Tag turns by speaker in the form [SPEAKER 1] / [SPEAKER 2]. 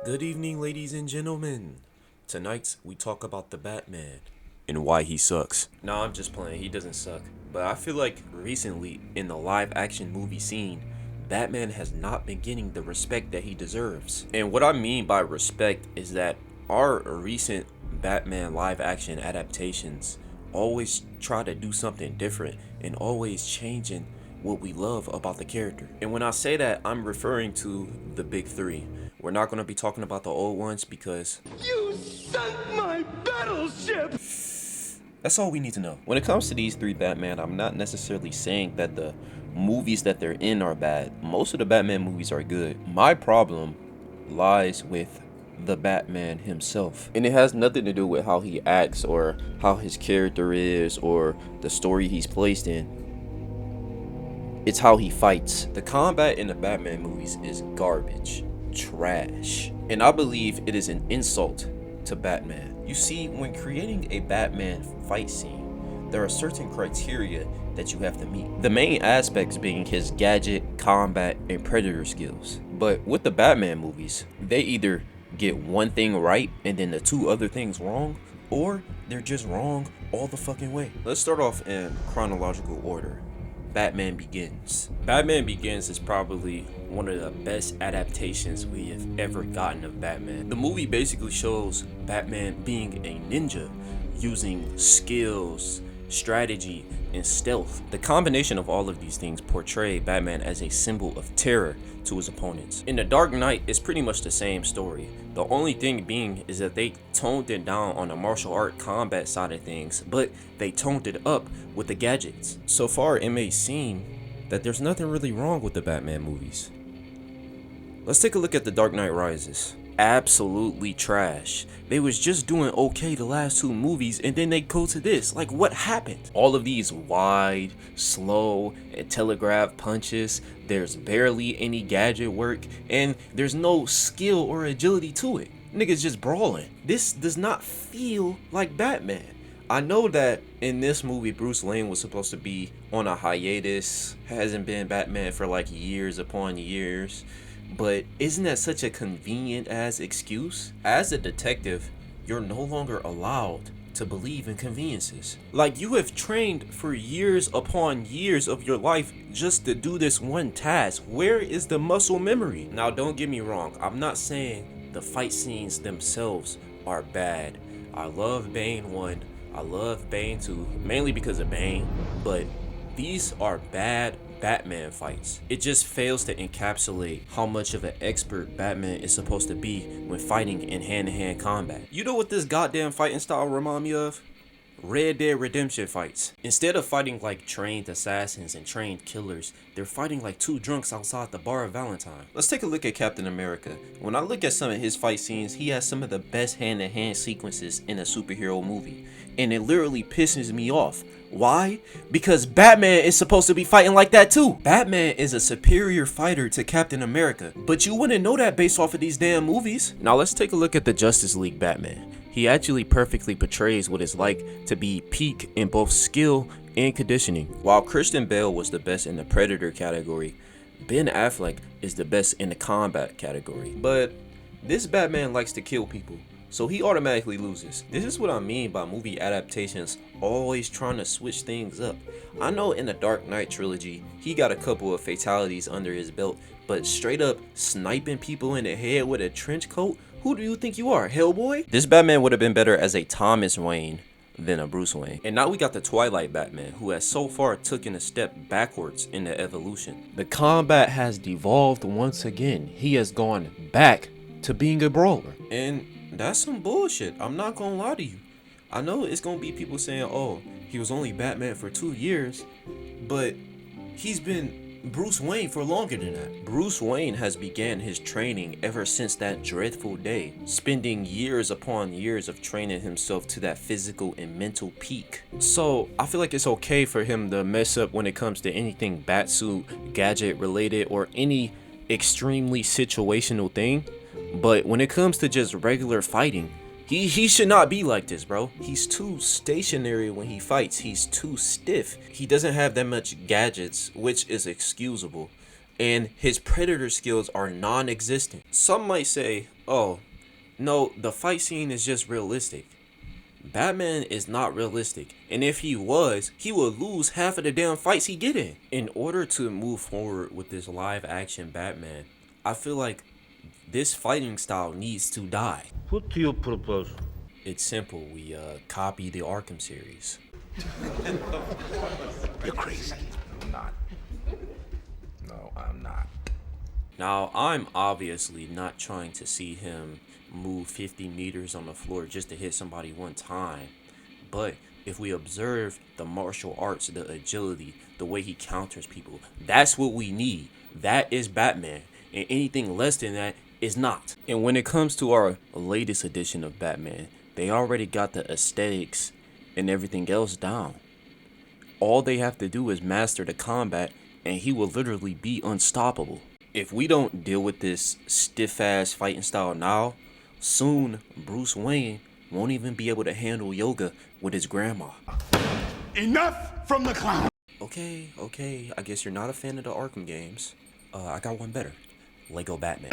[SPEAKER 1] Good evening, ladies and gentlemen. Tonight we talk about the Batman and why he sucks. Nah, I'm just playing. He doesn't suck. But I feel like recently in the live action movie scene, Batman has not been getting the respect that he deserves. And what I mean by respect is that our recent Batman live action adaptations always try to do something different and always changing what we love about the character. And when I say that, I'm referring to the big three. We're not going to be talking about the old ones because
[SPEAKER 2] You sunk my battleship!
[SPEAKER 1] that's all we need to know. When it comes to these three Batman, I'm not necessarily saying that the movies that they're in are bad. Most of the Batman movies are good. My problem lies with the Batman himself. And it has nothing to do with how he acts or how his character is or the story he's placed in. It's how he fights. The combat in the Batman movies is garbage, trash. And I believe it is an insult to Batman. You see, when creating a Batman fight scene, there are certain criteria that you have to meet. The main aspects being his gadget, combat, and predator skills. But with the Batman movies, they either get one thing right and then the two other things wrong, or they're just wrong all the fucking way. Let's start off in chronological order. Batman Begins. Batman Begins is probably one of the best adaptations we have ever gotten of Batman. The movie basically shows Batman being a ninja, using skills, strategy, and stealth. The combination of all of these things portray Batman as a symbol of terror to his opponents. In The Dark Knight, it's pretty much the same story. The only thing being is that they toned it down on the martial art combat side of things, but they toned it up with the gadgets. So far, it may seem that there's nothing really wrong with the Batman movies. Let's take a look at The Dark Knight Rises. Absolutely trash. They was just doing okay the last two movies and then they go to this. Like, what happened? All of these wide, slow, and telegraph punches. There's barely any gadget work and there's no skill or agility to it. Niggas just brawling. This does not feel like Batman. I know that in this movie, Bruce Wayne was supposed to be on a hiatus, hasn't been Batman for like years upon years. But isn't that such a convenient ass excuse? As a detective, you're no longer allowed to believe in conveniences. Like, you have trained for years upon years of your life just to do this one task. Where is the muscle memory? Now, don't get me wrong. I'm not saying the fight scenes themselves are bad. I love Bane 1. I love Bane 2, mainly because of Bane. But these are bad Batman fights. It just fails to encapsulate how much of an expert Batman is supposed to be when fighting in hand-to-hand combat. You know what this goddamn fighting style remind me of? Red Dead Redemption fights. Instead of fighting like trained assassins and trained killers, they're fighting like two drunks outside the bar of Valentine. Let's take a look at Captain America. When I look at some of his fight scenes, he has some of the best hand-to-hand sequences in a superhero movie. And it literally pisses me off. Why? Because Batman is supposed to be fighting like that too. Batman is a superior fighter to Captain America, but you wouldn't know that based off of these damn movies. Now let's take a look at the Justice League Batman. He actually perfectly portrays what it's like to be peak in both skill and conditioning. While Christian Bale was the best in the Predator category, Ben Affleck is the best in the combat category. But this Batman likes to kill people, so he automatically loses. This is what I mean by movie adaptations always trying to switch things up. I know in the Dark Knight trilogy, he got a couple of fatalities under his belt, but straight up sniping people in the head with a trench coat? Who do you think you are, Hellboy? This Batman would have been better as a Thomas Wayne than a Bruce Wayne. And now we got the Twilight Batman, who has so far taken a step backwards in the evolution. The combat has devolved once again. He has gone back to being a brawler. And that's some bullshit. I'm not gonna lie to you. I know it's gonna be people saying, oh, he was only Batman for 2 years, but he's been Bruce Wayne for longer than that. Bruce Wayne has began his training ever since that dreadful day, spending years upon years of training himself to that physical and mental peak. So I feel like it's okay for him to mess up when it comes to anything Batsuit, gadget related, or any extremely situational thing. But when it comes to just regular fighting, he should not be like this, bro. He's too stationary when he fights. He's too stiff. He doesn't have that much gadgets, which is excusable. and his predator skills are non-existent. Some might say, oh, no, the fight scene is just realistic. Batman is not realistic, and if he was, he would lose half of the damn fights he get in. In order to move forward with this live action Batman, I feel like this fighting style needs to die.
[SPEAKER 3] What do you propose?
[SPEAKER 1] It's simple, we copy the Arkham series.
[SPEAKER 3] You're crazy. I'm not. No, I'm not.
[SPEAKER 1] Now, I'm obviously not trying to see him move 50 meters on the floor just to hit somebody one time. But if we observe the martial arts, the agility, the way he counters people, that's what we need. That is Batman. And anything less than that is not. And when it comes to our latest edition of Batman, they already got the aesthetics and everything else down. All they have to do is master the combat, and he will literally be unstoppable. If we don't deal with this stiff-ass fighting style now, soon Bruce Wayne won't even be able to handle yoga with his grandma.
[SPEAKER 2] Enough from the clown!
[SPEAKER 1] Okay, I guess you're not a fan of the Arkham games. I got one better. Lego Batman.